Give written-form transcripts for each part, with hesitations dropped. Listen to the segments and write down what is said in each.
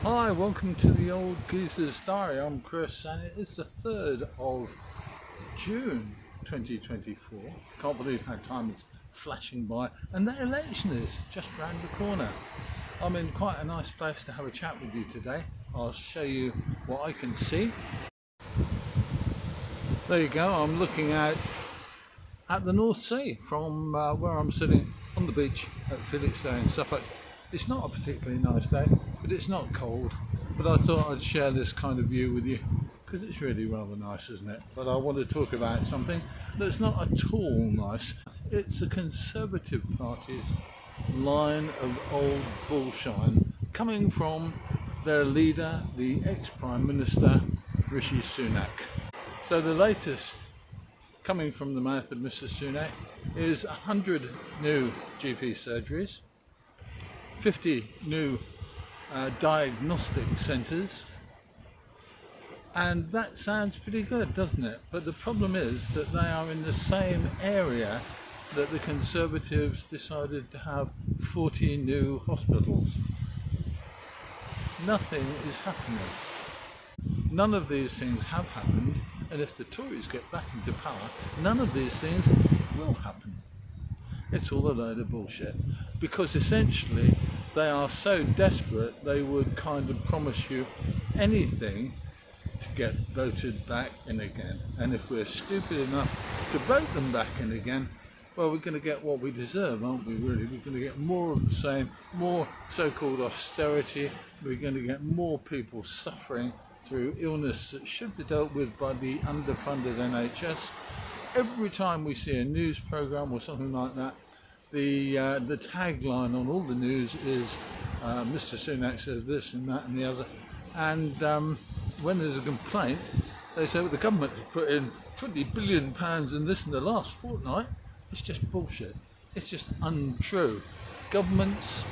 Hi, welcome to the Old Geezer's Diary. I'm Chris and it is the 3rd of June 2024. Can't believe how time is flashing by and the election is just round the corner. I'm in quite a nice place to have a chat with you today. I'll show you what I can see. There you go, I'm looking out at the North Sea from where I'm sitting on the beach at Felixstowe in Suffolk. It's not a particularly nice day, but it's not cold. But I thought I'd share this kind of view with you because it's really rather nice, isn't it? But I want to talk about something that's not at all nice. It's the Conservative Party's line of old bullshine coming from their leader, the ex-Prime Minister, Rishi Sunak. So the latest coming from the mouth of Mr. Sunak is 100 new GP surgeries, 50 new diagnostic centres, and that sounds pretty good, doesn't it? But the problem is that they are in the same area that the Conservatives decided to have 40 new hospitals. Nothing is happening. None of these things have happened, and if the Tories get back into power, none of these things will happen. It's all a load of bullshit, because essentially they are so desperate they would kind of promise you anything to get voted back in again. And if we're stupid enough to vote them back in again, well, we're going to get what we deserve, aren't we, really? We're going to get more of the same, more so-called austerity. We're going to get more people suffering through illness that should be dealt with by the underfunded NHS. Every time we see a news programme or something like that, the tagline on all the news is Mr. Sunak says this and that and the other. And when there's a complaint, they say, well, the government has put in £20 billion in this in the last fortnight. It's just bullshit. It's just untrue. Governments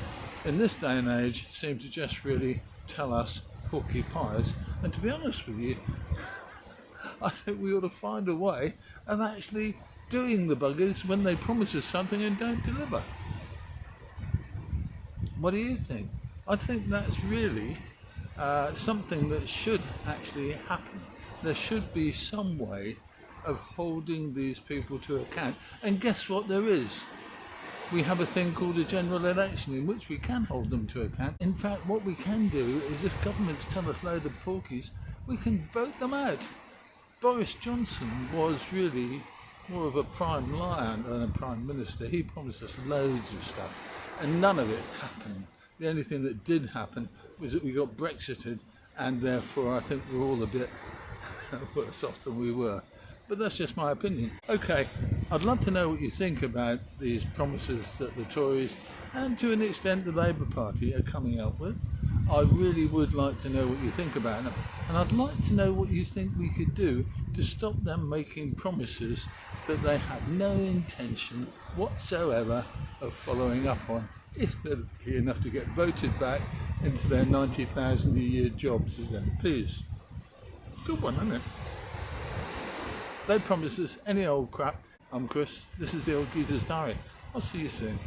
in this day and age seem to just really tell us porky pies. And to be honest with you, I think we ought to find a way of actually doing the buggers when they promise us something and don't deliver. What do you think? I think that's really something that should actually happen. There should be some way of holding these people to account. And guess what there is? We have a thing called a general election in which we can hold them to account. In fact, what we can do is if governments tell us load of porkies, we can vote them out. Boris Johnson was really more of a prime lion than a prime minister. He promised us loads of stuff and none of it happened. The only thing that did happen was that we got Brexited, and therefore I think we're all a bit worse off than we were. But that's just my opinion. Okay, I'd love to know what you think about these promises that the Tories and to an extent the Labour Party are coming up with. I really would like to know what you think about them, and I'd like to know what you think we could do to stop them making promises that they have no intention whatsoever of following up on if they're lucky enough to get voted back into their 90,000 a year jobs as MPs. Good one, isn't it? They promise us any old crap. I'm Chris, this is the Old Geezer's Diary. I'll see you soon.